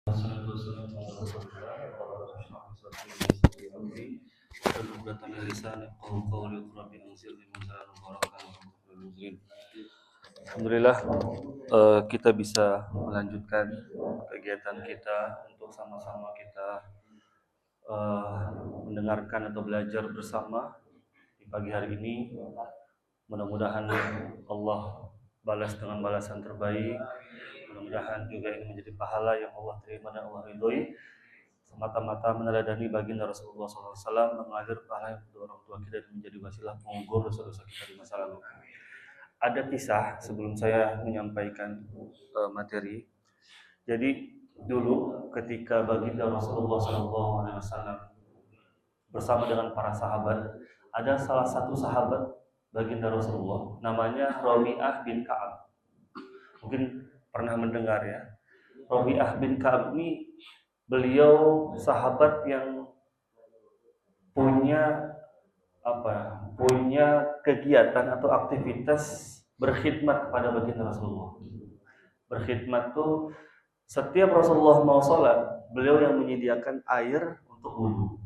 Wassalatu wassalamu ala Rasulillah wa ala alihi wa sahbihi Al-Qur'an lisan qawli qurabi anzir min salam barakatuh. Alhamdulillah kita bisa melanjutkan kegiatan kita untuk sama-sama kita mendengarkan atau belajar bersama di pagi hari ini. Mudah-mudahan Allah balas dengan balasan terbaik. Mudah-mudahan juga ini menjadi pahala yang Allah terima dan Allah ridhoi. Semata-mata meneladani baginda Rasulullah SAW, mengalir pahala yang kedua orang tua kita dan menjadi wasilah pengukur dosa-dosa kita di masa lalu. Ada kisah sebelum saya menyampaikan materi. Jadi dulu ketika baginda Rasulullah SAW bersama dengan para sahabat, ada salah satu sahabat baginda Rasulullah, namanya Rabi'ah bin Ka'ab. Mungkin pernah mendengar ya. Rabi'ah bin Ka'ab ini beliau sahabat yang punya kegiatan atau aktivitas berkhidmat kepada baginda Rasulullah. Berkhidmat tuh setiap Rasulullah mau sholat, beliau yang menyediakan air untuk wudhu,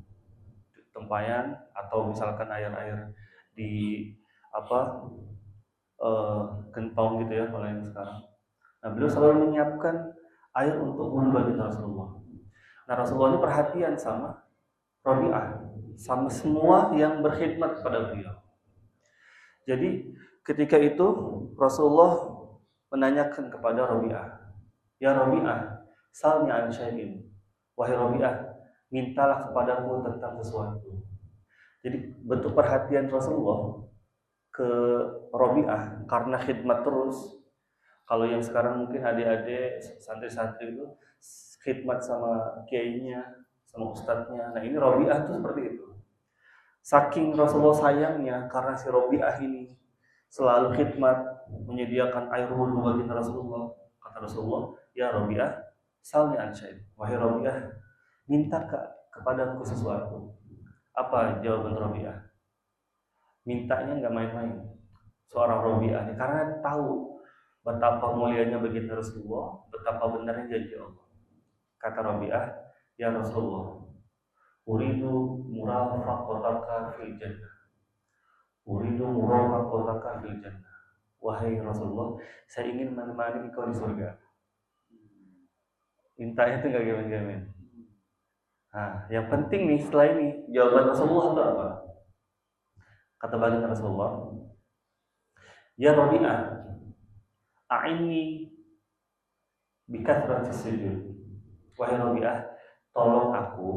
tempayan atau misalkan air di kentong gitu ya kalau yang sekarang. Nah, beliau selalu menyiapkan air untuk wudhu baginda Rasulullah. Nah, Rasulullah ini perhatian sama Rabi'ah, sama semua yang berkhidmat kepada beliau. Jadi ketika itu Rasulullah menanyakan kepada Rabi'ah, "Ya Rabi'ah, salni an syai'in." Wahai Rabi'ah, mintalah kepadaku tentang sesuatu. Jadi bentuk perhatian Rasulullah ke Rabi'ah karena khidmat terus. Kalau yang sekarang mungkin adik-adik santri-santri itu khidmat sama kiainya, sama ustadznya. Nah, ini Rabi'ah tuh seperti itu. Saking Rasulullah sayangnya karena si Rabi'ah ini selalu khidmat, menyediakan air wudhu bagi Rasulullah. Kata Rasulullah, "Ya Rabi'ah, salni an syai'in." Wahai Rabi'ah, minta kepadaku sesuatu. Apa jawaban Rabi'ah? Mintanya nggak main-main. Seorang Rabi'ah ini karena tahu betapa mulianya baginda Rasulullah, betapa benarnya janji Allah. Kata Rabi'ah, "Ya Rasulullah, uridu murafaqataka fil jannah. Uridu murafaqataka fil jannah." Wahai Rasulullah, saya ingin menemani engkau di surga. Mintanya itu nggak gamen-gamen. Nah, yang penting nih setelah ini jawaban Rasulullah itu apa? Kata baginda Rasulullah, "Ya Rabi'ah, a'inni bikathratis sujud." Wahai Rabi'ah, tolong aku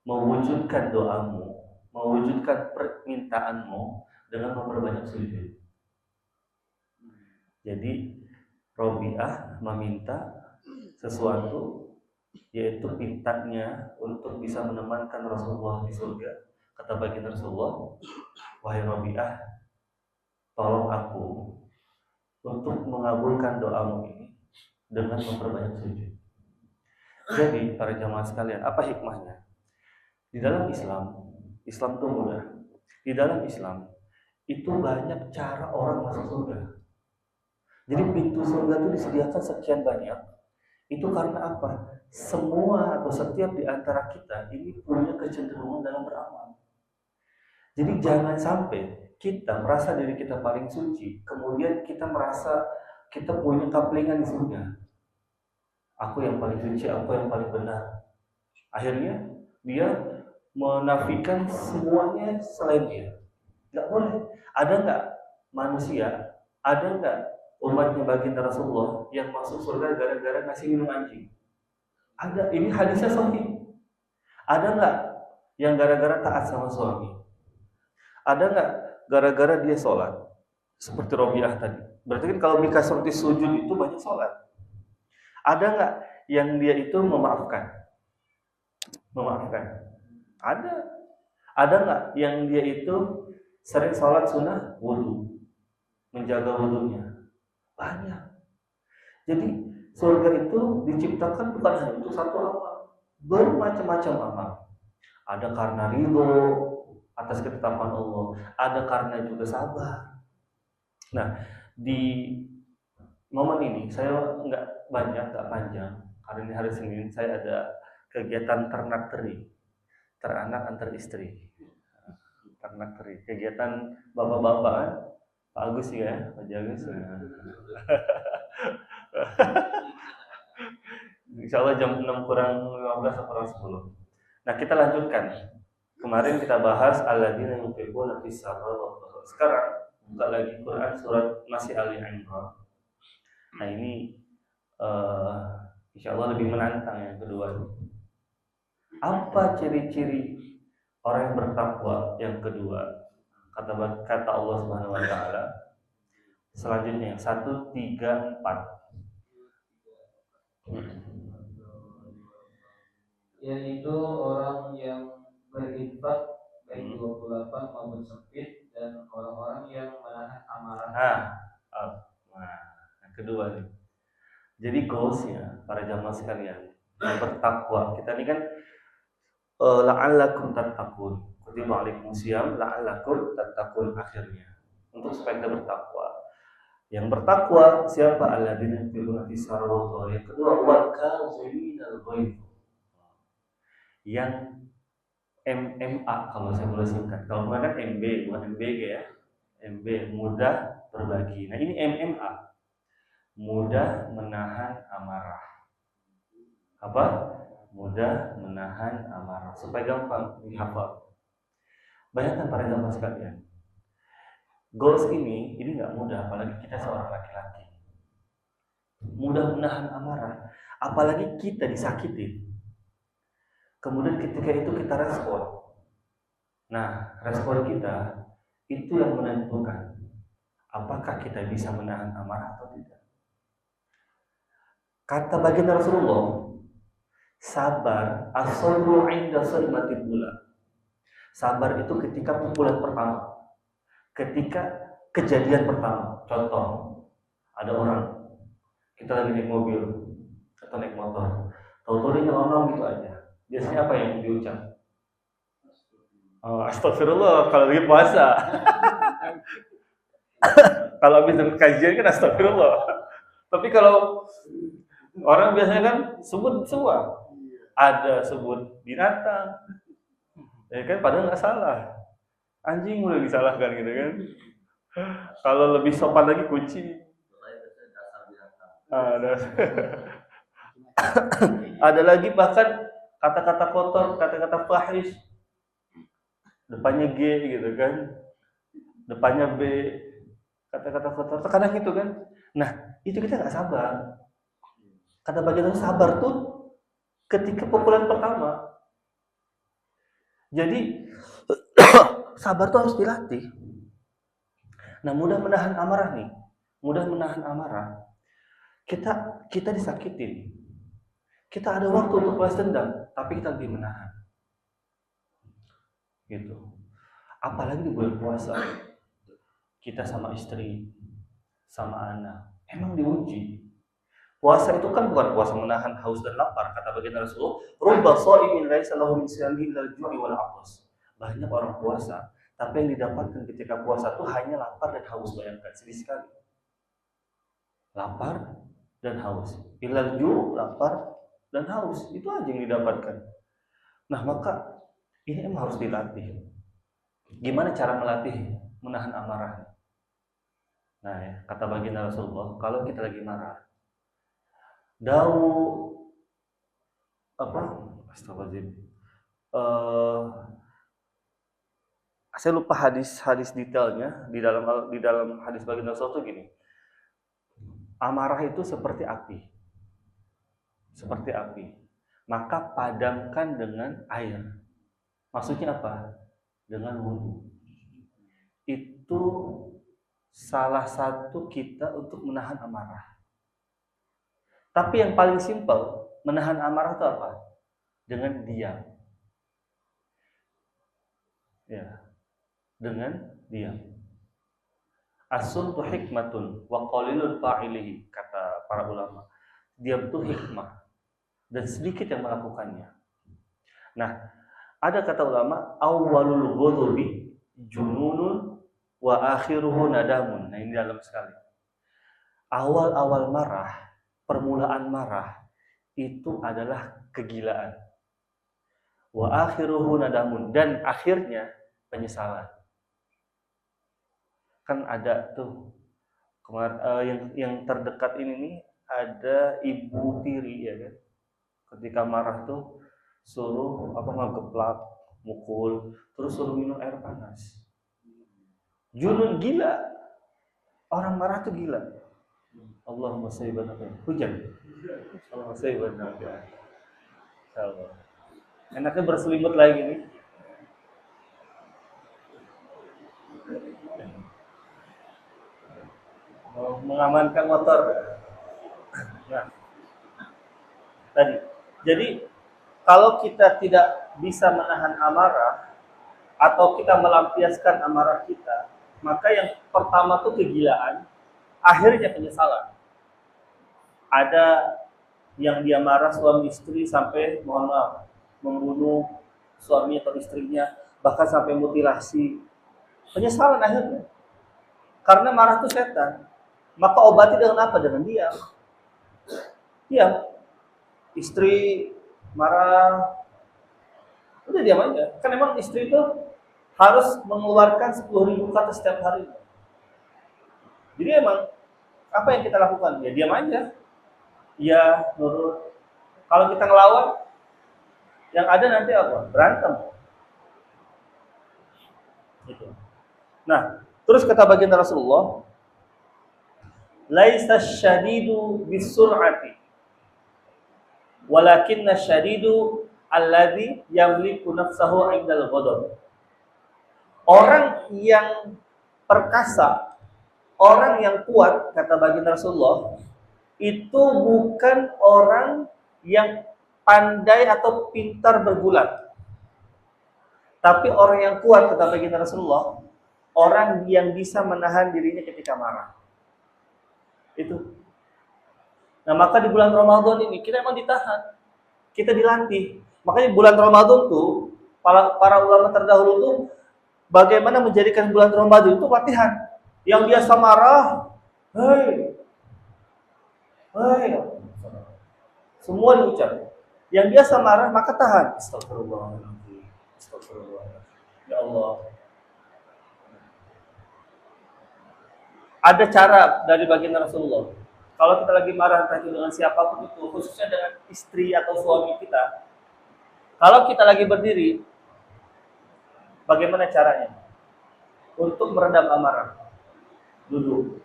mewujudkan doamu, mewujudkan permintaanmu dengan memperbanyak sujud. Jadi Rabi'ah meminta sesuatu, yaitu mintanya untuk bisa menemankan Rasulullah di surga. Kata baginda Rasulullah, "Wahai Rabi'ah, tolong aku untuk mengabulkan doamu ini dengan memperbanyak sujud." Jadi para jamaah sekalian, apa hikmahnya? Di dalam Islam itu mudah. Di dalam Islam itu banyak cara orang masuk surga. Jadi pintu surga itu disediakan sekian banyak. Itu karena apa? Semua atau setiap di antara kita ini punya kecenderungan dalam beramal. Jadi jangan sampai kita merasa diri kita paling suci, kemudian kita merasa kita punya kaplingan di surga. Aku yang paling suci, aku yang paling benar. Akhirnya dia menafikan semuanya selain dia. Gak boleh. Ada nggak manusia, ada nggak umatnya baginda Rasulullah yang masuk surga gara-gara ngasih minum anjing? Ada. Ini hadisnya sahih. Ada nggak yang gara-gara taat sama suami? Ada nggak gara-gara dia sholat? Seperti Rabi'ah tadi. Berarti kan kalau mikasroti sujud itu banyak sholat. Ada nggak yang dia itu memaafkan? Memaafkan. Ada. Ada nggak yang dia itu sering sholat sunnah wudhu, menjaga wudhunya? Banyak. Jadi surga itu diciptakan bukan hanya untuk satu amal, bermacam-macam amal. Ada karena ridho atas ketetapan Allah, ada karena juga sabar. Nah, di momen ini saya nggak panjang, hari ini hari Senin, saya ada kegiatan ternak teri, teranak antar istri. Ternak teri, kegiatan bapak-bapak kan? Pak Agus ya, Pak Agus. Insya Allah jam 6 kurang 15 atau kurang 10. Nah, kita lanjutkan. Kemarin kita bahas alladzina yunfiquna fis sarra'i. Sekarang buka lagi Quran surat masih Ali Imran. Nah, ini insya Allah lebih menantang yang kedua. Apa ciri-ciri orang yang bertakwa yang kedua? Kata Allah Subhanahu wa taala. Selanjutnya 1, 3, 4. Yaitu orang yang berinfak baik 28 maupun sempit, dan orang-orang yang menahan amarah. Nah, yang kedua nih. Jadi goalsnya para jamaah sekalian yang bertakwa. Kita ini kan la'allakum tattaqun. Kutiba alaikumus syiyam la'allakum tattaqun akhirnya. Untuk supaya kita bertakwa. Yang bertakwa siapa? Alladzina yunfiquna fis sarra'i. Yang kedua wal kaziminal ghaidh. Yang MMA kalau saya boleh singkat. Kalau kemarin kan MB bukan MBG ya. MB mudah berbagi. Nah, ini MMA. Mudah menahan amarah. Apa? Mudah menahan amarah. Supaya gampang dihafal. Bayangkan para jamaah sekalian. Goals ini nggak mudah, apalagi kita seorang laki-laki. Mudah menahan amarah, apalagi kita disakitin. Kemudian ketika itu kita respon. Nah, respon kita itu yang menentukan apakah kita bisa menahan amarah atau tidak. Kata baginda Rasulullah, sabar as-sabru 'inda sadmatil ula. Sabar itu ketika pukulan pertama. Ketika kejadian pertama. Contoh, ada orang kita lagi naik mobil atau naik motor, tahu-tahu dia nyelonong gitu aja. Biasanya apa yang diucap? Astagfirullah kalau lagi puasa. Kalau habis dengar kajian kan astagfirullah. Tapi kalau orang biasanya kan sebut semua. Ada sebut binatang. Ya kan padahal nggak salah. Anjing udah disalahkan gitu kan. Kalau lebih sopan lagi kucing. Ada lagi bahkan kata-kata kotor, kata-kata fahish. Depannya G gitu kan. Depannya B. Kata-kata kotor. Terkadang gitu kan. Nah, itu kita nggak sabar. Kata bagian sabar tuh ketika pukulan pertama. Jadi sabar tuh harus dilatih. Nah, mudah menahan amarah nih. Mudah menahan amarah. Kita disakitin. Kita ada waktu untuk balas dendam, tapi kita lebih menahan. Gitu. Apalagi di bulan puasa. Kita sama istri, sama anak, emang diuji. Puasa itu kan bukan puasa menahan haus dan lapar, kata baginda Rasulullah, rubba sha'imin laisa lahu min siyamihi illa al-ju'i wal 'athas. Banyak orang puasa, tapi yang didapatkan ketika puasa itu hanya lapar dan haus. Bayangkan, sedih sekali. Lapar dan haus. Illa al-ju', lapar dan haus, itu aja yang didapatkan. Nah, maka ini emang harus dilatih. Gimana cara melatih menahan amarah? Nah, ya, kata baginda Rasulullah, kalau kita lagi marah, saya lupa hadis detailnya di dalam hadis baginda Rasulullah itu gini. Amarah itu seperti api. Seperti api. Maka padamkan dengan air. Maksudnya apa? Dengan wudu. Itu salah satu kita untuk menahan amarah. Tapi yang paling simpel, menahan amarah itu apa? Dengan diam. Ya. Dengan diam. As-sultu hikmatun wa qalilun fa'ilihi, kata para ulama. Diam itu hikmah dan sedikit yang melakukannya. Nah, ada kata ulama, awwalul ghadabi jununun wa akhiruhu nadamun. Nah, ini dalam sekali. Awal-awal marah, permulaan marah itu adalah kegilaan. Wa akhiruhu nadamun, dan akhirnya penyesalan. Kan ada tuh yang terdekat ini nih, ada ibu tiri ya kan. Ketika marah tuh suruh ngegeplak, mukul, terus suruh minum air panas. Junun, gila. Orang marah tuh gila. Allahumma sayyiban nafi'an. Hujan. Allahumma sayyiban nafi'an. Insyaallah. Enaknya berselimut lagi nih. Mau mengamankan motor. Nah, tadi. Jadi kalau kita tidak bisa menahan amarah atau kita melampiaskan amarah kita, maka yang pertama tuh kegilaan, akhirnya penyesalan. Ada yang dia marah suami istri sampai mohon maaf membunuh suami atau istrinya, bahkan sampai mutilasi. Penyesalan akhirnya. Karena marah itu setan. Maka obati dengan apa? Dengan diam. Diam. Istri marah, udah diam aja. Kan emang istri itu harus mengeluarkan 10.000 kata setiap hari. Jadi emang apa yang kita lakukan? Ya diam aja. Ya nurut. Kalau kita ngelawan, yang ada nanti apa? Berantem. Gitu. Nah, terus kata baginda Rasulullah, laisa syadidu bisur'ati, walakinna syadidu alladzi yamliku nafsahu 'indal ghadab. Orang yang perkasa, orang yang kuat, kata baginda Rasulullah, itu bukan orang yang pandai atau pintar bergulat. Tapi orang yang kuat, kata baginda Rasulullah, orang yang bisa menahan dirinya ketika marah. Itu. Nah, maka di bulan Ramadan ini kita emang ditahan. Kita dilatih. Makanya bulan Ramadan tuh para ulama terdahulu tuh bagaimana menjadikan bulan Ramadan itu latihan. Yang biasa marah, hei, semua diucap. Yang biasa marah maka tahan. Astagfirullahaladzim. Astagfirullahaladzim. Ya Allah. Ada cara dari baginda Rasulullah. Kalau kita lagi marah entah itu dengan siapapun itu, khususnya dengan istri atau suami kita, kalau kita lagi berdiri, bagaimana caranya untuk meredam amarah? Duduk.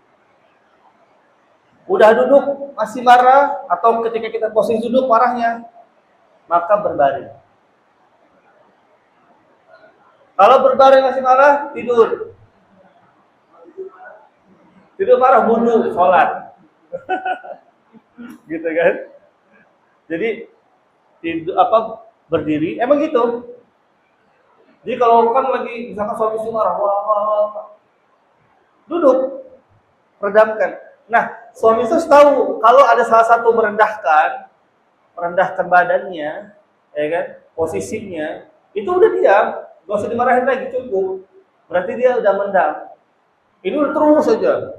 Udah duduk masih marah, atau ketika kita posisi duduk marahnya, maka berbaring. Kalau berbaring masih marah, tidur. Tidur marah, wudu, sholat. Gitu kan? Jadi berdiri, emang gitu. Jadi kalau kan lagi misalkan suami istri marah, duduk, redamkan. Nah, suami itu tahu kalau ada salah satu merendahkan badannya, ya kan, posisinya, itu udah diam, gak usah dimarahin lagi, cukup. Berarti dia udah mendam. Ini udah terus saja.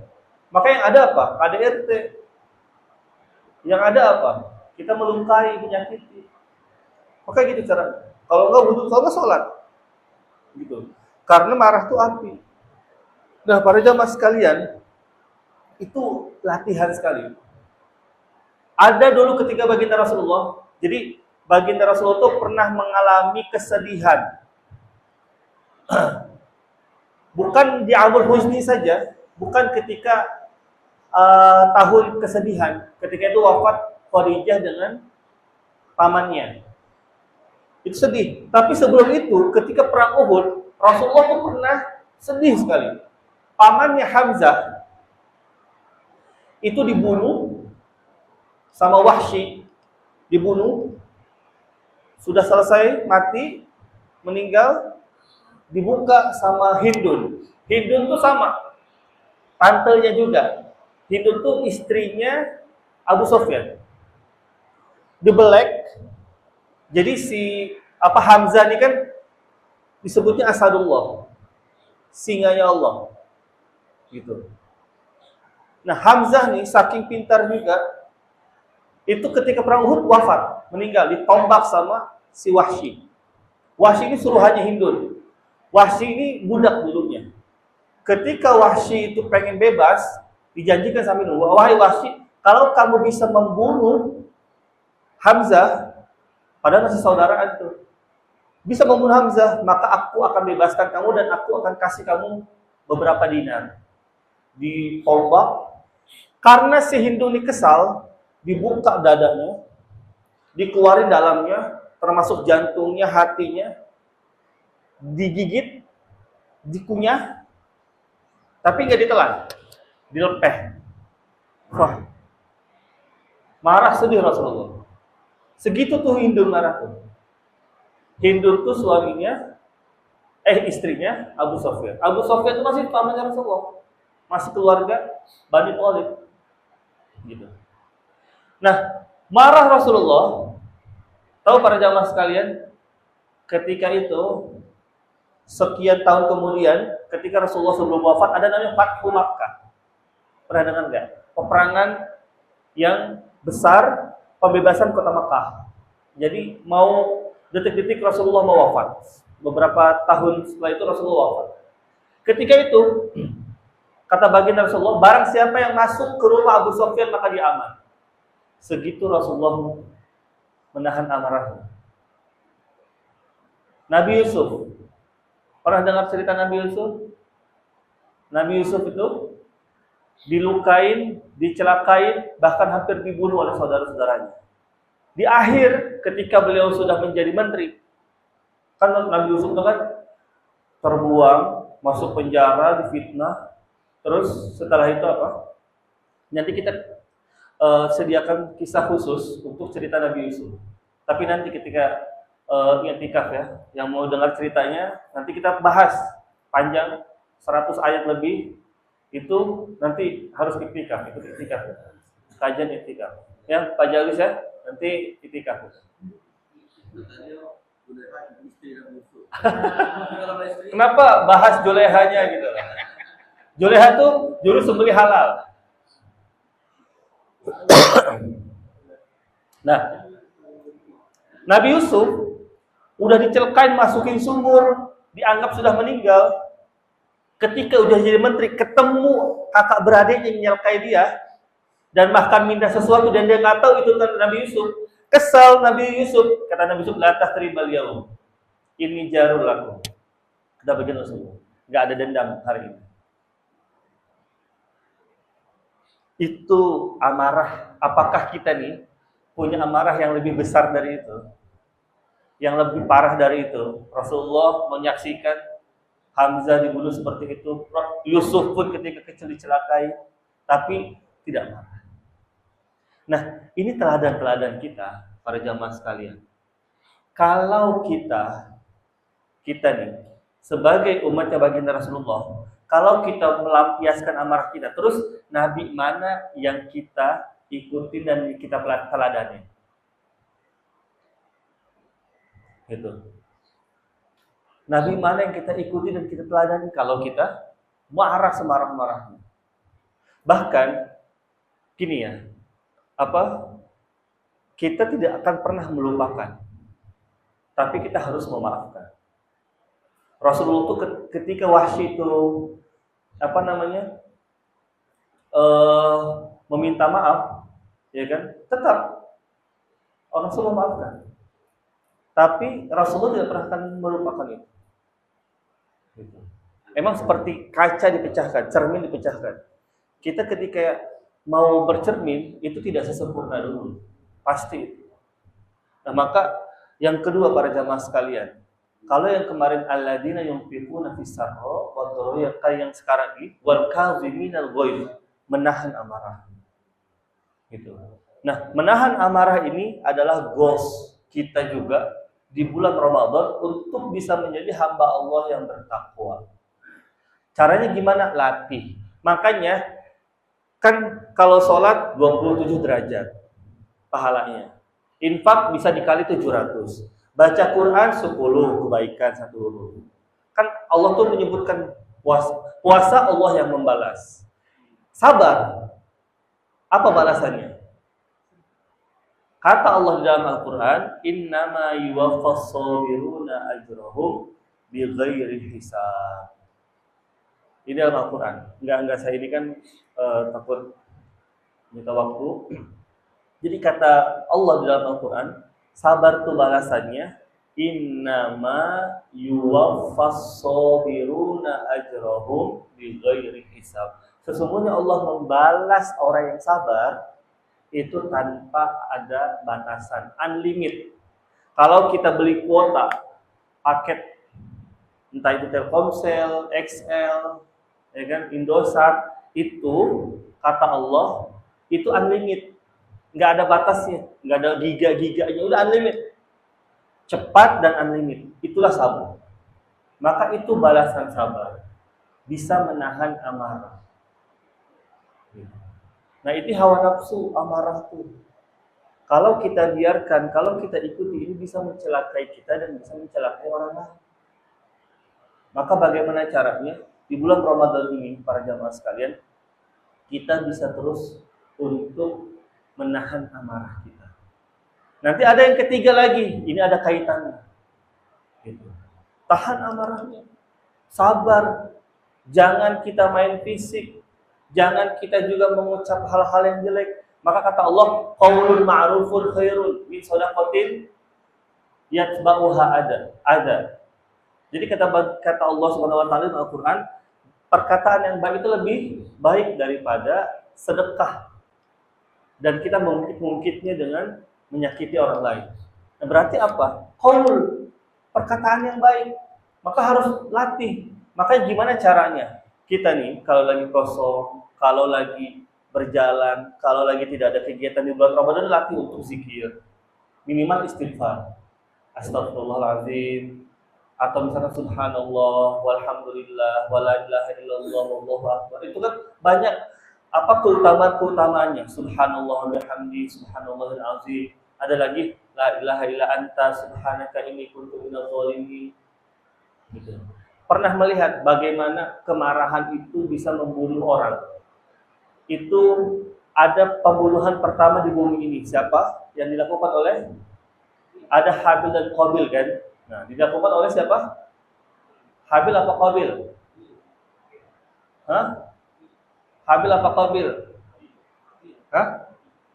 Maka yang ada apa? KDRT. Yang ada apa? Kita melukai, menyakiti. Maka gitu cara. Kalau enggak wudu, kalau enggak sholat. Gitu. Karena marah itu api. Nah, para jamaah sekalian, itu latihan sekali. Ada dulu ketika baginda Rasulullah, jadi baginda Rasulullah itu pernah mengalami kesedihan. Bukan di Amul Huzni saja, bukan ketika tahun kesedihan, ketika itu wafat Khadijah dengan pamannya. Itu sedih. Tapi sebelum itu, ketika perang Uhud, Rasulullah itu pernah sedih sekali. Pamannya Hamzah itu dibunuh sama Wahsy, dibunuh, sudah selesai, mati, meninggal, dibuka sama Hindun. Hindun itu sama, tantenya juga. Hindun itu istrinya Abu Sufyan. Dibelek. Jadi Hamzah ini kan disebutnya Asadullah, singanya Allah. Gitu. Nah, Hamzah nih saking pintar juga, itu ketika perang Uhud wafat, meninggal, ditombak sama si Wahsy. Wahsy ini suruhannya Hindun. Wahsy ini budak dulunya. Ketika Wahsy itu pengen bebas, dijanjikan sama Hindun, wahai Wahsy, kalau kamu bisa membunuh Hamzah, padahal masih saudaraan itu, bisa membunuh Hamzah, maka aku akan bebaskan kamu dan aku akan kasih kamu beberapa dinar. Ditombak, karena si Hindu ini kesal, dibuka dadanya, dikeluarin dalamnya, termasuk jantungnya, hatinya, digigit, dikunyah, tapi nggak ditelan, dilepeh. Wah, marah sedih Rasulullah. Segitu tuh Hindu marah tuh. Hindu tuh suaminya, istrinya Abu Sufyan. Abu Sufyan itu masih pamannya Rasulullah, masih keluarga Bani Thalib, gitu. Nah, marah Rasulullah. Tahu para jamaah sekalian, ketika itu sekian tahun kemudian, ketika Rasulullah sebelum wafat, ada namanya Fathu Makkah. Pernah dengar nggak? Peperangan yang besar, pembebasan kota Makkah. Jadi mau detik-detik Rasulullah mau wafat. Beberapa tahun setelah itu Rasulullah wafat. Ketika itu, kata baginda Rasulullah, barang siapa yang masuk ke rumah Abu Sufyan maka dia aman. Segitu Rasulullah menahan amarahnya. Nabi Yusuf, pernah dengar cerita Nabi Yusuf? Nabi Yusuf itu dilukain, dicelakai, bahkan hampir dibunuh oleh saudara-saudaranya. Di akhir ketika beliau sudah menjadi menteri, kan Nabi Yusuf itu kan terbuang, masuk penjara, difitnah. Terus setelah itu apa? Nanti kita sediakan kisah khusus untuk cerita Nabi Yusuf. Tapi nanti ketika i'tikaf ya, yang mau dengar ceritanya, nanti kita bahas panjang 100 ayat lebih, itu nanti harus i'tikaf, ikut i'tikaf. Kajian i'tikaf. Ya, Pak Jalis ya, nanti i'tikaf. Kenapa bahas Julehanya gitu? Juleha tuh juru sembelih halal. Nah, Nabi Yusuf udah dicelakain, masukin sumur, dianggap sudah meninggal. Ketika udah jadi menteri, ketemu kakak beradik yang menyelakai dia dan bahkan minta sesuatu dan dia nggak tahu itu Nabi Yusuf. Kesal Nabi Yusuf, kata Nabi Yusuf, la tahtribal yaum. Ini jarul lakum. Kata baginda Rasulullah, nggak ada dendam hari ini. Itu amarah. Apakah kita nih punya amarah yang lebih besar dari itu? Yang lebih parah dari itu? Rasulullah menyaksikan Hamzah dibunuh seperti itu, Yusuf pun ketika kecil dicelakai, tapi tidak marah. Nah, ini teladan-teladan kita, para jamaah sekalian. Kalau kita nih sebagai umatnya baginda Rasulullah, kalau kita melampiaskan amarah kita, terus Nabi mana yang kita ikutin dan kita teladani? Gitu. Nabi mana yang kita ikuti dan kita teladani kalau kita marah semarah-marahnya? Bahkan gini ya, kita tidak akan pernah melupakan, tapi kita harus memaafkan. Rasulullah itu ketika Wahsy itu meminta maaf, ya kan, tetap Rasulullah maafkan. Tapi Rasulullah tidak pernah akan melupakan itu. Gitu. Emang seperti kaca dipecahkan, cermin dipecahkan. Kita ketika mau bercermin itu tidak sesempurna dulu, pasti. Nah, maka yang kedua para jamaah sekalian, kalau yang kemarin alladzina yunfiquna fis sarra wa dharra, yang sekarang ini wal kaziminal ghaidh, menahan amarah. Gitu. Nah, menahan amarah ini adalah goals kita juga di bulan Ramadan untuk bisa menjadi hamba Allah yang bertakwa. Caranya gimana? Latih. Makanya kan kalau sholat 27 derajat pahalanya. Infak bisa dikali 700. Baca Quran 10 kebaikan 1. Kan Allah tuh menyebutkan puasa Allah yang membalas. Sabar. Apa balasannya? Kata Allah di dalam Al-Quran, innama yuwaffas sabiruna ajrahum bighairi hisab. Ini dalam Al-Quran. Enggak saya ini kan takut minta waktu. Jadi kata Allah di dalam Al-Quran, sabar itu balasannya, innama yuwaffas sabiruna ajrahum bighairi hisab. Sesungguhnya Allah membalas orang yang sabar itu tanpa ada batasan, unlimited. Kalau kita beli kuota paket, entah itu Telkomsel, XL, ya kan, Indosat, itu kata Allah itu unlimited, nggak ada batasnya, nggak ada giga-giganya, udah unlimited, cepat dan unlimited. Itulah sabar. Maka itu balasan sabar, bisa menahan amarah. Nah, itu hawa nafsu, amarah tuh. Kalau kita biarkan, kalau kita ikuti, ini bisa mencelakai kita dan bisa mencelakai orang lain. Maka bagaimana caranya? Di bulan Ramadan ini, para jamaah sekalian, kita bisa terus untuk menahan amarah kita. Nanti ada yang ketiga lagi, ini ada kaitannya. Gitu. Tahan amarahnya, sabar, jangan kita main fisik, jangan kita juga mengucap hal-hal yang jelek. Maka kata Allah, qaulun ma'rufun khairun min shadaqatin yatba'uha ada. Jadi kata Allah Subhanahu wa taala dalam Al-Qur'an, perkataan yang baik itu lebih baik daripada sedekah. Dan kita mengungkitnya dengan menyakiti orang lain. Nah, berarti apa? Qaul, perkataan yang baik. Maka harus latih. Makanya gimana caranya? Kita nih kalau lagi kosong, kalau lagi berjalan, kalau lagi tidak ada kegiatan di bulan Ramadan, latih untuk zikir. Minimal istighfar. Astagfirullahaladzim. Atau misalnya subhanallah, walhamdulillah, wala ilaha illallah, wallahu akbar. Itu kan banyak keutamaan-keutamaannya. Subhanallah wa bihamdi, subhanallahil azim. Ada lagi la ilaha illa anta subhanaka inni kuntu minadh dhalimin. Gitu. Pernah melihat bagaimana kemarahan itu bisa membunuh orang? Itu ada pembunuhan pertama di bumi ini. Siapa? Yang dilakukan oleh ada Habil dan Qabil kan? Nah, dilakukan oleh siapa? Habil apa Qabil? Hah? Habil apa Qabil? Hah?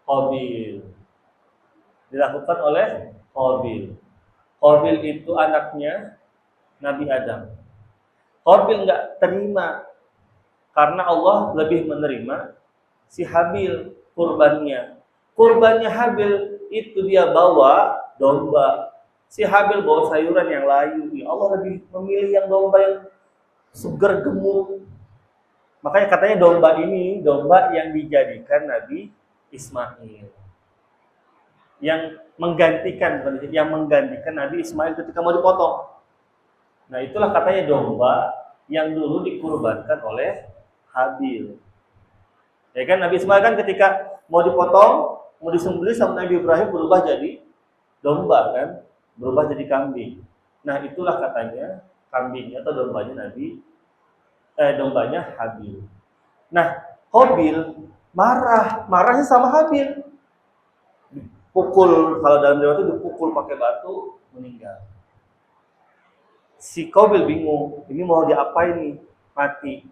Qabil. Dilakukan oleh Qabil. Qabil itu anaknya Nabi Adam. Qabil nggak terima karena Allah lebih menerima si Habil kurbannya. Kurbannya Habil itu dia bawa domba. Si Habil bawa sayuran yang layu. Allah lebih memilih yang domba yang segar gemuk. Makanya katanya domba ini domba yang dijadikan Nabi Ismail. Yang menggantikan Nabi Ismail ketika mau dipotong. Nah, itulah katanya domba yang dulu dikurbankan oleh Habil. Ya kan, Nabi Ismail kan ketika mau dipotong, mau disembelih sama Nabi Ibrahim berubah jadi domba kan, berubah jadi kambing. Nah, itulah katanya kambingnya atau dombanya dombanya Habil. Nah, Qabil marahnya sama Habil. Dipukul, kalau dalam riwayat itu dipukul pakai batu, meninggal. Si Qabil bingung, ini mau diapain nih? Mati.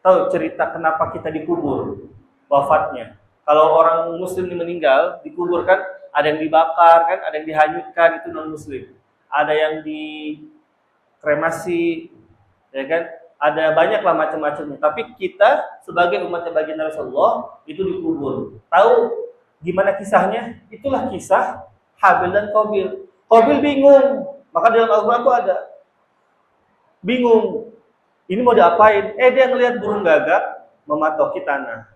Tahu cerita kenapa kita dikubur? Wafatnya. Kalau orang muslim ini meninggal, dikuburkan, ada yang dibakar kan, ada yang dihanyutkan, itu non muslim. Ada yang dikremasi, ya kan? Ada banyaklah macam-macamnya. Tapi kita sebagai umat baginda Rasulullah itu dikubur. Tahu gimana kisahnya? Itulah kisah Habil dan Qabil. Qabil bingung. Maka dalam Al-Quran itu ada bingung. Ini mau diapain? Dia ngelihat burung gagak mematoki tanah.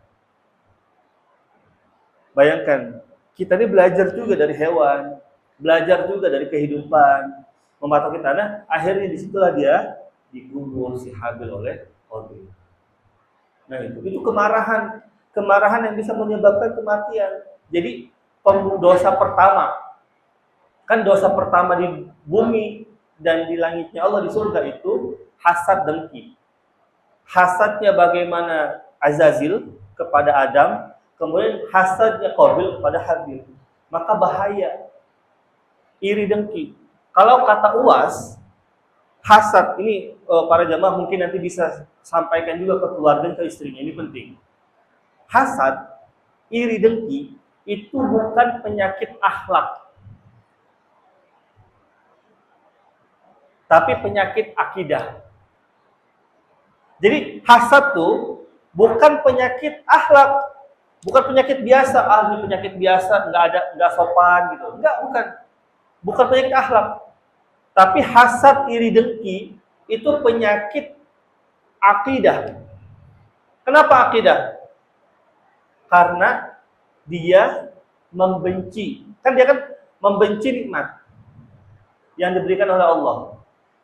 Bayangkan, kita ini belajar juga dari hewan, belajar juga dari kehidupan, mematoki tanah. Akhirnya disitulah dia dikubur si Habil oleh Qabil. Nah itu kemarahan yang bisa menyebabkan kematian. Jadi dosa pertama. Kan dosa pertama di bumi dan di langitnya Allah di surga itu hasad dengki. Hasadnya bagaimana Azazil kepada Adam, kemudian hasadnya Qabil kepada Habil. maka bahaya. Iri dengki. Kalau kata UAS, hasad ini para jamaah mungkin nanti bisa sampaikan juga ke keluarga, ke istrinya, ini penting. Hasad, iri dengki itu bukan penyakit akhlak, tapi penyakit akidah. Jadi hasad tuh bukan penyakit akhlak, bukan penyakit biasa. Ini penyakit biasa, nggak sopan gitu. Bukan penyakit akhlak. Tapi hasad, iri dengki itu penyakit akidah. Kenapa akidah? Karena dia membenci. Kan dia kan membenci nikmat yang diberikan oleh Allah.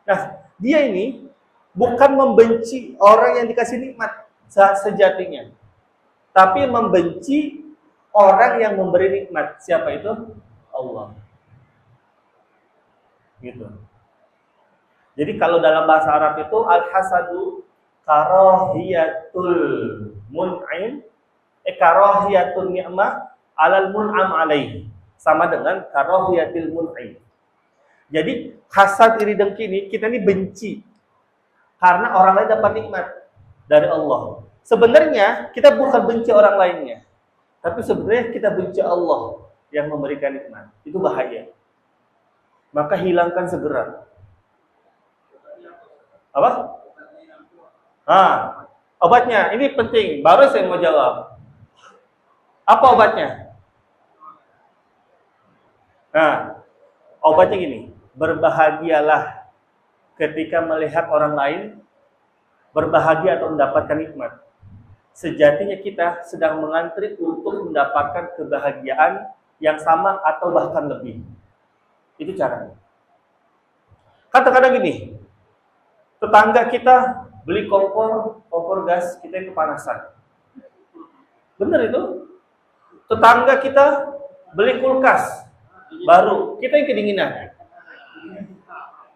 Nah, dia ini bukan membenci orang yang dikasih nikmat sejatinya, tapi membenci orang yang memberi nikmat. Siapa itu? Allah. Gitu. Jadi kalau dalam bahasa Arab itu al-hasadu karahiyatul mun'im, karahiyatul ni'mah alal mun'am alaihi. Sama dengan karahiyatil mun'im. Jadi hasad, iri dengki ini kita ini benci karena orang lain dapat nikmat dari Allah. Sebenarnya kita bukan benci orang lainnya, tapi sebenarnya kita benci Allah yang memberikan nikmat. Itu bahaya. Maka hilangkan segera. Apa? Obatnya ini penting. Baru saya mau jawab. Apa obatnya? Obatnya gini. Berbahagialah ketika melihat orang lain berbahagia atau mendapatkan nikmat. Sejatinya kita sedang mengantri untuk mendapatkan kebahagiaan yang sama atau bahkan lebih. Itu caranya. Kata-kata gini, tetangga kita beli kompor gas, kita yang kepanasan. Benar itu? Tetangga kita beli kulkas baru, kita yang kedinginan.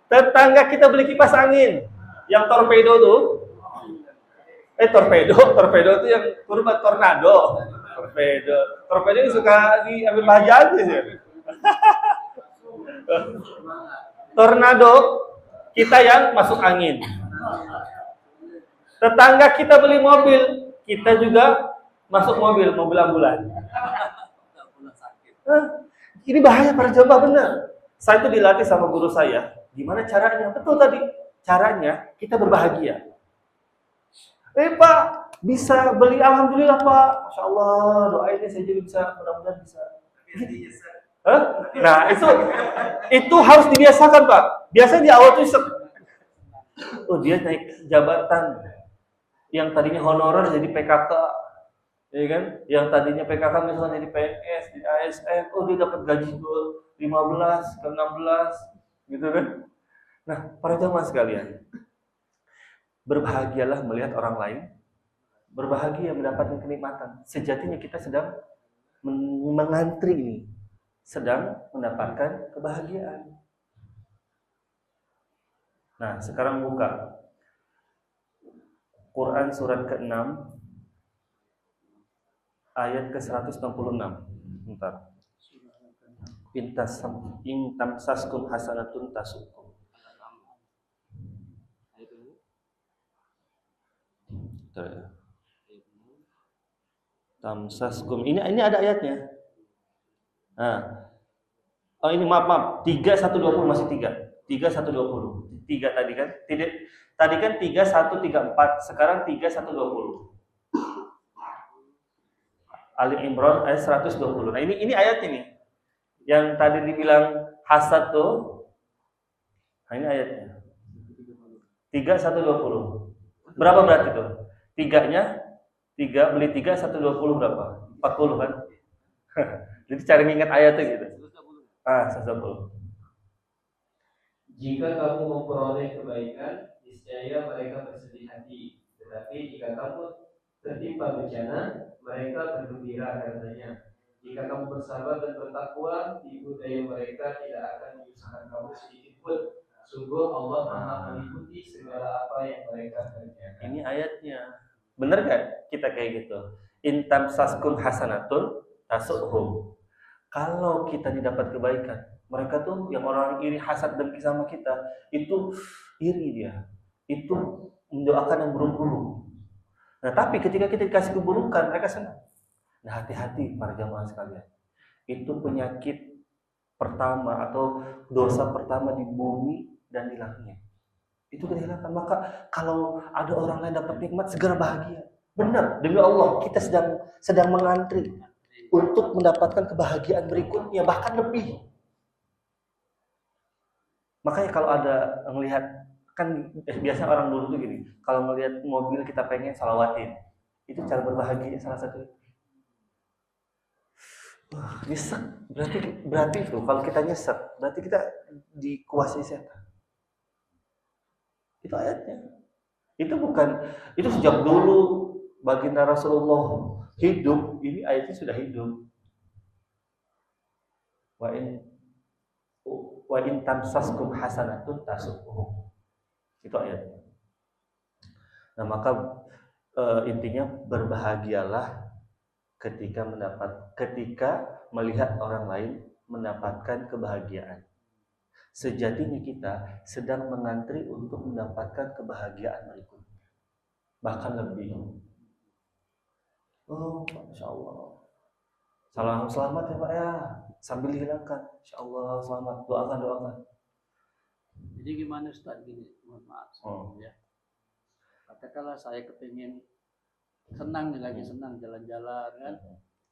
Tetangga kita beli kipas angin yang torpedo tuh. Torpedo itu yang kurban tornado. Torpedo yang suka diambil bahagia aja sih. Tornado kita yang masuk angin. Tetangga kita beli mobil, kita juga masuk mobil ambulan. Ini bahaya para jamaah, benar. Saya itu dilatih sama guru saya. Gimana caranya? Betul tadi. Caranya kita berbahagia. Pak, bisa beli, alhamdulillah Pak. Masya Allah, doain saya juga bisa, mudah-mudahan bisa. Nah, itu harus dibiasakan, Pak. Biasanya di awal tuh dia naik jabatan. Yang tadinya honorer jadi PKK. Ya kan? Yang tadinya PKK misalnya jadi PNS, di ASN, dia dapat gaji 15 ke 16 gitu kan. Nah, para jamaah sekalian, berbahagialah melihat orang lain berbahagia mendapatkan kenikmatan. Sejatinya kita sedang mengantri ini, sedang mendapatkan kebahagiaan. Nah, sekarang buka Quran surat ke-6 ayat ke-166. Bentar. Intamsaskum hasanatun tasukum. Tamsaskum. Ini ada ayatnya. Ini maaf. 3120 masih 3. 3120. 3 tadi kan? Tadi kan 3134, sekarang 3120. Ali Imran ayat 120. Nah, ini ayat ini. Yang tadi dibilang hasad tuh. Nah, ini ayatnya. 3120. Berapa berarti tuh? 3 beli 3 120 berapa? 40 kan? Jadi cari ingat ayatnya gitu. 120. Jika kamu memperoleh kebaikan, niscaya mereka bersedih hati. Tetapi jika kamu tertimpa bencana, mereka bergembira karenanya. Jika kamu bersabar dan bertakwa, tipu daya mereka tidak akan menyusahkan kamu sedikit pun. Sungguh Allah Maha meliputi segala apa yang mereka kerjakan. Ini ayatnya. Bener gak kita kayak gitu? Intam saskun hasanatun tasuhum. Kalau kita dapat kebaikan, mereka tuh yang orang iri, hasad, dengki sama kita, itu iri dia. Itu mendoakan yang buruk-buruk. Nah, tapi ketika kita dikasih keburukan, mereka senang. Nah, hati-hati para jamaah sekalian. Itu penyakit pertama atau dosa pertama di bumi dan di langit. Itu kehilangan. Maka kalau ada orang lain dapat nikmat, segera bahagia. Benar, demi Allah, kita sedang mengantri untuk mendapatkan kebahagiaan berikutnya, bahkan lebih. Makanya kalau ada melihat, kan biasanya orang dulu tuh gini, kalau melihat mobil kita pengen salawatin, itu cara berbahagia salah satu. Nyesek, berarti itu kalau kita nyesek, berarti kita dikuasai setan. Itu ayatnya. Itu bukan, itu sejak dulu baginda Rasulullah hidup, ini ayatnya sudah hidup. Wa in tamsaskum hasanatun tasu'uhum. Itu ayatnya. Nah, maka intinya berbahagialah ketika melihat orang lain mendapatkan kebahagiaan. Sejatinya kita sedang mengantri untuk mendapatkan kebahagiaan berikutnya, bahkan lebih. Oh, Masya Allah. Salam selamat ya Pak ya, sambil dihilangkan. Insya Allah selamat, doakan. Jadi gimana Ustaz gini, mohon maaf ya. Katakanlah saya kepingin senang nih, lagi senang jalan-jalan kan.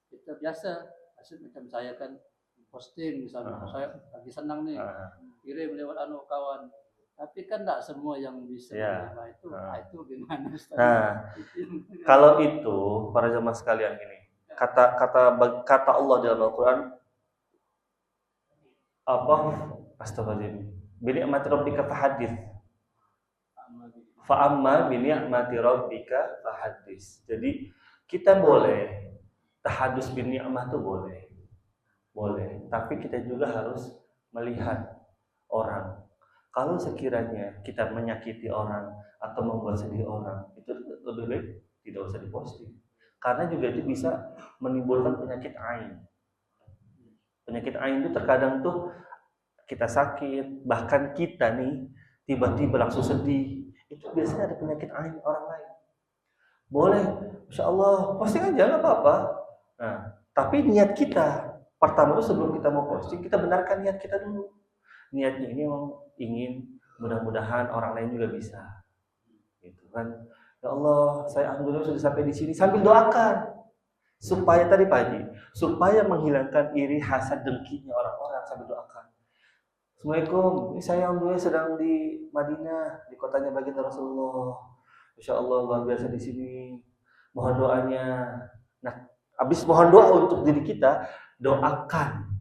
Kita biasa, maksud macam saya kan posting misalnya, saya lagi senang nih, kirim lewat kawan. Tapi kan tidak semua yang bisa menerima itu. Itu gimana Ustaz? Kalau itu para jamaah sekalian gini. Kata Allah dalam Al-Quran apa? Astagfirullahaladzim. Bi ni'mati rabbika fahadits. Fa amma bi ni'mati rabbika fahadits. Jadi kita boleh tahadus bi ni'mah itu boleh. Tapi kita juga harus melihat orang. Kalau sekiranya kita menyakiti orang atau membuat sedih orang, itu lebih baik tidak usah diposting. Karena juga itu bisa menimbulkan penyakit ain. Penyakit ain itu terkadang tuh kita sakit, bahkan kita nih tiba-tiba langsung sedih. Itu biasanya ada penyakit ain orang lain. Boleh, Insya Allah, posting aja nggak apa-apa. Nah, tapi niat kita pertama itu sebelum kita mau posting, kita benarkan niat kita dulu. Niatnya ini memang ingin mudah-mudahan orang lain juga bisa. Gitu kan. Ya Allah, saya alhamdulillah sudah sampai di sini, sambil doakan supaya supaya menghilangkan iri, hasad, dengkinya orang-orang, sambil doakan. Assalamualaikum, ini saya alhamdulillah sedang di Madinah, di kotanya baginda Rasulullah. Insya Allah luar biasa di sini. Mohon doanya. Nah, habis mohon doa untuk diri kita, doakan.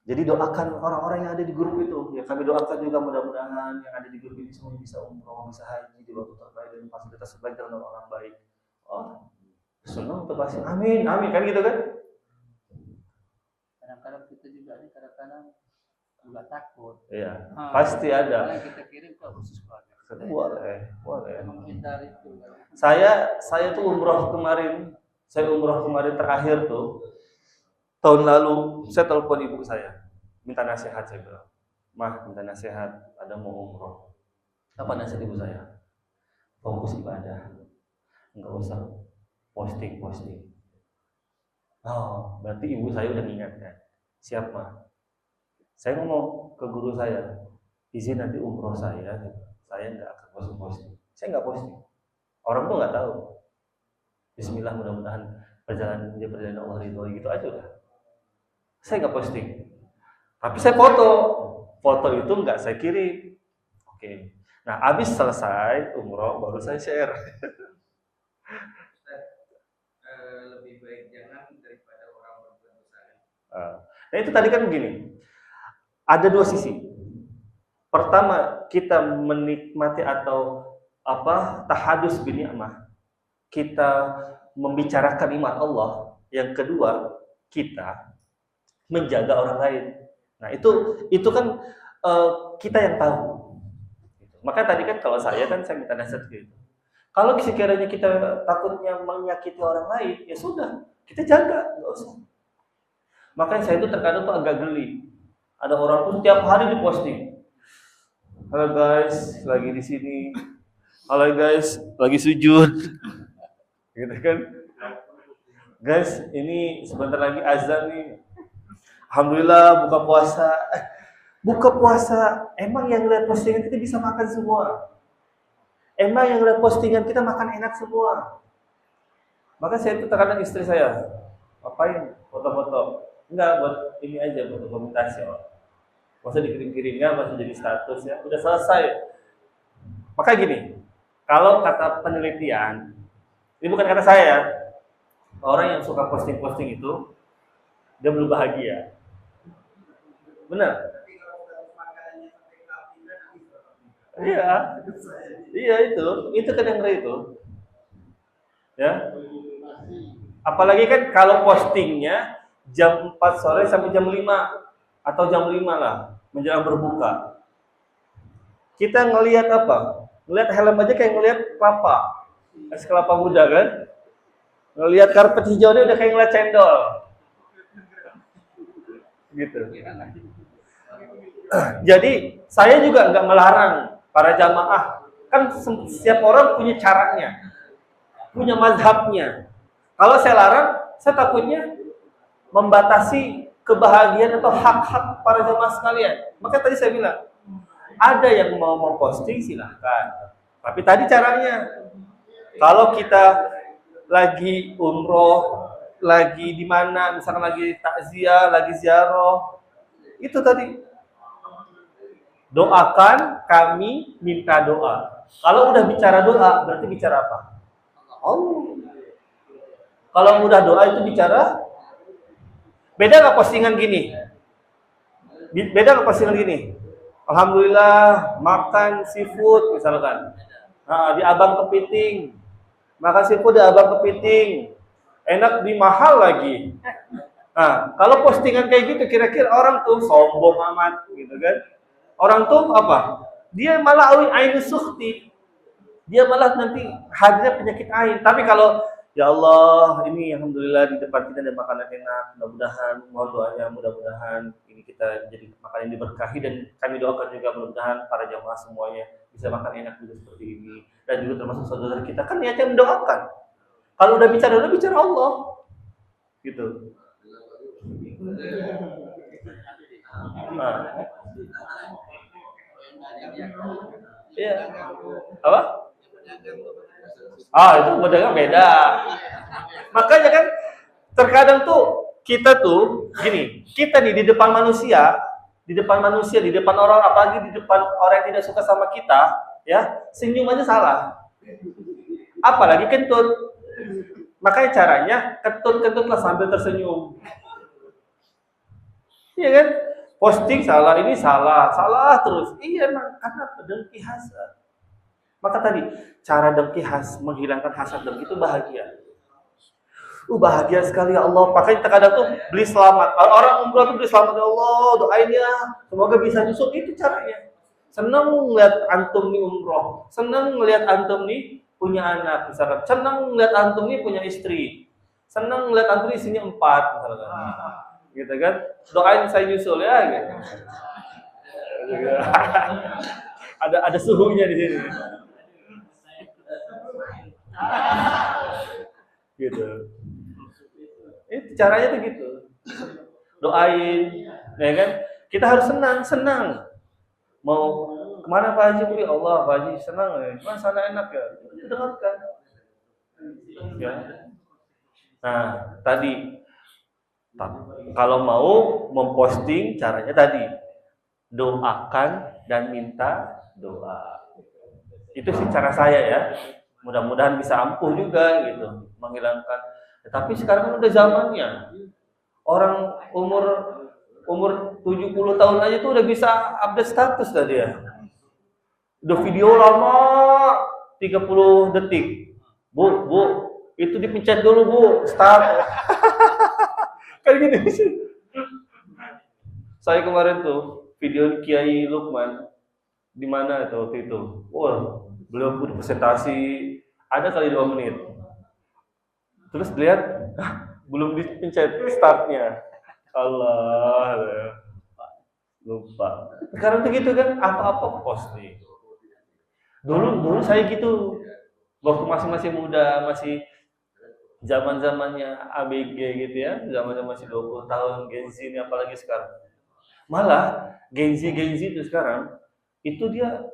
Jadi doakan orang-orang yang ada di grup itu. Ya kami doakan juga mudah-mudahan yang ada di grup ini semua bisa umroh, bisa haji di waktu terbaik dan fasilitas terbaik dengan orang baik. Oh, senang untuk pasti. Amin, kan gitu kan? Kadang-kadang kita juga nih juga takut. Iya, pasti ada. Kita kirim ke khusus keluarga. Boleh. Menghindari itu. Saya tuh umroh kemarin terakhir tuh. Tahun lalu saya telepon ibu saya, minta nasihat. Saya bilang, Mah, minta nasihat, ada mau umroh. Apa nasihat ibu saya? Fokus ibadah, nggak usah posting. Oh, berarti ibu saya udah mengingatkan. Siap Mah. Saya ngomong ke guru saya, izin nanti umroh saya nggak akan posting. Saya nggak posting. Orang tuh nggak tahu. Bismillah, mudah-mudahan perjalanan Allah ridho, gitu aja udah. Saya nggak posting, tapi saya foto itu nggak saya kirim. Oke. Nah, habis selesai umroh baru saya share. Lebih baik jangan daripada orang berbuat dosa. Nah, itu tadi kan begini, ada dua sisi. Pertama, kita menikmati atau tahadus bi ni'mah, kita membicarakan nikmat Allah. Yang kedua, kita menjaga orang lain. Nah, itu kan kita yang tahu. Maka tadi kan kalau saya minta nasihat gitu. Kalau sekiranya kita takutnya menyakiti orang lain, ya sudah, kita jaga, nggak usah. Makanya saya itu terkadang tuh agak geli. Ada orang tuh setiap hari diposting. Halo guys, lagi di sini. Halo guys, lagi sujud. Gitu kan? Guys, ini sebentar lagi azan nih. Alhamdulillah buka puasa. Buka puasa, emang yang lihat postingan kita bisa makan semua. Emang yang lihat postingan kita makan enak semua. Maka saya itu terkadang istri saya, ngapain foto-foto? Enggak, buat ini aja, buat dokumentasi. Nggak usah dikirim-kirimnya, nggak usah jadi status ya. Udah selesai. Maka gini, kalau kata penelitian, ini bukan kata saya, orang yang suka posting-posting itu, dia belum bahagia. Benar? Iya, iya itu kan yang ngeri itu, ya. Apalagi kan kalau postingnya jam 4 sore sampai jam 5 atau jam 5 lah menjelang berbuka. Kita ngelihat apa? Ngelihat helm aja kayak ngelihat kelapa, es kelapa muda kan? Ngelihat karpet hijaunya udah kayak ngelihat cendol, gitu. Jadi saya juga nggak melarang para jamaah, kan setiap orang punya caranya, punya mazhabnya. Kalau saya larang, saya takutnya membatasi kebahagiaan atau hak-hak para jamaah sekalian. Maka tadi saya bilang, ada yang mau memposting silahkan. Tapi tadi caranya, kalau kita lagi umroh, lagi di mana, misalkan lagi takziah, lagi ziarah, itu tadi. Doakan, kami minta doa. Kalau udah bicara doa, berarti bicara apa? Allah. Kalau udah doa itu bicara. Beda nggak postingan gini? Beda nggak postingan gini? Alhamdulillah makan seafood misalkan. Nah, di Abang Kepiting. Makan seafood di Abang Kepiting. Enak di mahal lagi. Nah, kalau postingan kayak gitu kira-kira orang tuh sombong amat gitu kan? Orang tuh apa? Dia malah ainu sukhti. Dia malah nanti hadirnya penyakit ain. Tapi kalau ya Allah, ini alhamdulillah di depan kita ada makanan enak. Mudah-mudahan mohon doanya, mudah-mudahan ini kita jadi makanan yang diberkahi dan kami doakan juga mudah-mudahan para jamaah semuanya bisa makan enak juga seperti ini. Dan juga termasuk saudara kita kan niatnya mendoakan. Kalau udah bicara Allah. Gitu. Nah. Iya. Apa? Itu pedagang beda. Makanya kan terkadang tuh kita tuh gini, kita nih di depan manusia, di depan orang, apalagi di depan orang yang tidak suka sama kita, ya, senyum aja salah. Apalagi kentut. Makanya caranya kentut-kentutlah sambil tersenyum. Iya kan? Posting salah, ini salah terus. Iya, karena dengki hasad. Maka tadi, cara dengki menghilangkan hasad dengki itu bahagia. Bahagia sekali ya Allah. Makanya terkadang tuh beli selamat. Orang umrah tuh beli selamat ya Allah, doain ya. Semoga bisa nyusul. Itu caranya. Senang ngeliat antum nih umroh. Senang ngeliat antum nih punya anak misalkan. Senang ngeliat antum nih punya istri. Senang ngeliat antum isinya 4 misalkan. Gitu kan, doain saya nyusul ya gitu. ada suhunya di sini gitu. Itu caranya tuh gitu, doain ya kan, kita harus senang mau kemana Pak Haji? Allah Pak Haji senang ya, mana sana enak ya, dengarkan ya. Nah tadi kalau mau memposting caranya tadi doakan dan minta doa. Itu sih cara saya ya. Mudah-mudahan bisa ampuh juga gitu, menghilangkan. Tapi sekarang kan udah zamannya. Orang umur 70 tahun aja tuh udah bisa update status tadi ya. Udah video lama 30 detik. Bu, itu dipencet dulu Bu, start. Kan gini sih. Saya kemarin tuh video Kiai Lukman di mana itu waktu itu. Wah, beliau udah presentasi ada kali 2 menit. Terus lihat belum dipencet startnya. Allah, lupa. Sekarang tuh gitu kan, apa-apa posting. Dulu saya gitu, waktu masih muda, masih zaman-zamannya ABG gitu ya, zaman masih 20 tahun Gen Z ini, apalagi sekarang. Malah Gen Z itu sekarang itu dia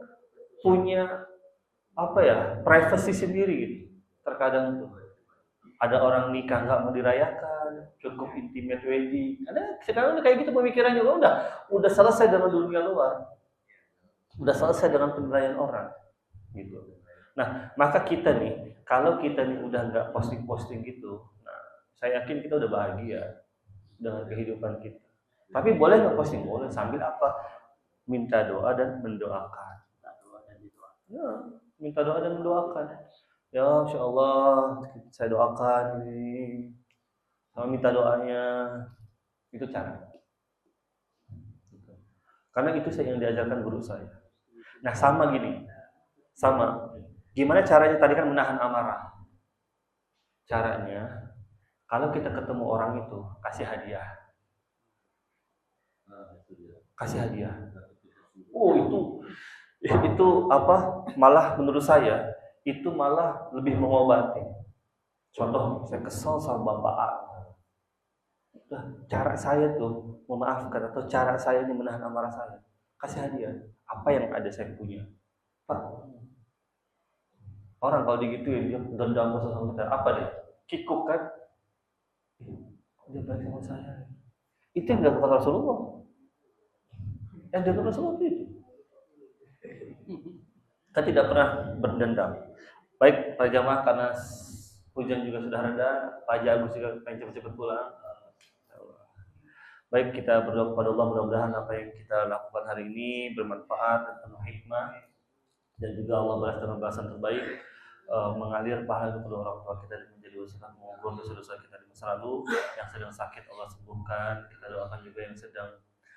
punya apa ya, privacy sendiri gitu. Terkadang tuh ada orang nikah nggak mau dirayakan, cukup intimate wedding. Ada sekarang kayak gitu pemikirannya, udah selesai dengan dunia luar, udah selesai dengan penilaian orang, gitu. Nah, maka kita nih, kalau kita nih udah nggak posting gitu, nah, saya yakin kita udah bahagia dengan kehidupan kita. Tapi boleh nggak posting? Boleh, sambil apa? Minta doa dan mendoakan. Ya, minta doa dan mendoakan. Ya, Insya Allah saya doakan ini, sama minta doanya, itu cara. Karena itu yang diajarkan guru saya. Nah, sama gini, sama. Gimana caranya tadi kan menahan amarah? Caranya, kalau kita ketemu orang itu, kasih hadiah. Kasih hadiah. Oh, itu apa? Malah menurut saya itu malah lebih mengobati. Contoh, saya kesel sama Bapak A. Cara saya tuh memaafkan, atau cara saya ini menahan amarah saya, kasih hadiah. Apa yang ada saya punya, Pak. Orang kalau digituin dia dendam sama kita, apa deh? Kikuk kan? Dia baik sama saya. Itu yang dilakukan Rasulullah. Yang dilakukan Rasulullah itu. Kita tidak pernah berdendam. Baik para jamaah, karena hujan juga sudah reda, Pak Haji Agus juga pengen cepat-cepat pulang. Baik, kita berdoa kepada Allah, mudah-mudahan apa yang kita lakukan hari ini bermanfaat dan penuh hikmah, dan juga Allah balas dengan balasan terbaik, mengalir pahala kedua orang tua kita dan menjadi wasilah mengumpul dosa-dosa kita di masa lalu. Yang sedang sakit Allah sembuhkan, kita doakan juga yang sedang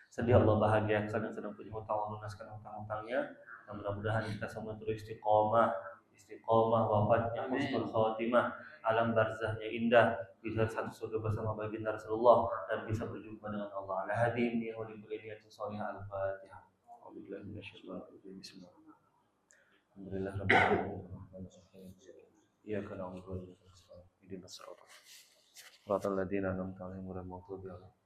sedih Allah bahagiakan, yang sedang punya hutang Allah lunaskan hutang-hutangnya, dan mudah-mudahan kita semua terus istiqomah wafatnya husnul khatimah, alam barzahnya indah, bisa satu surga bersama baginda Rasulullah, dan bisa berjumpa dengan Allah. Ala hadini wa li kulli niyatin shalihah. Al-Fatihah. A'udzubillahi minasyaitonir rajim. Bismillah. Alhamdulillah rabbil alamin. Iyyaka na'budu wa iyyaka nasta'in. Ihdinas siratal ladzina an'amta 'alaihim ghairil maghdubi 'alaihim.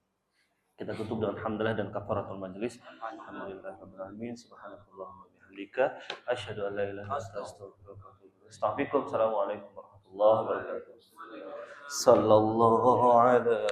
Kita tutup dengan hamdalah dan kafaratul majlis. Alhamdulillah rabbil alamin. Subhanakallahumma wa bihamdika asyhadu an la ilaha illa anta astaghfiruka wa atubu ilaik. Assalamualaikum warahmatullahi wabarakatuh. Sallallahu alaihi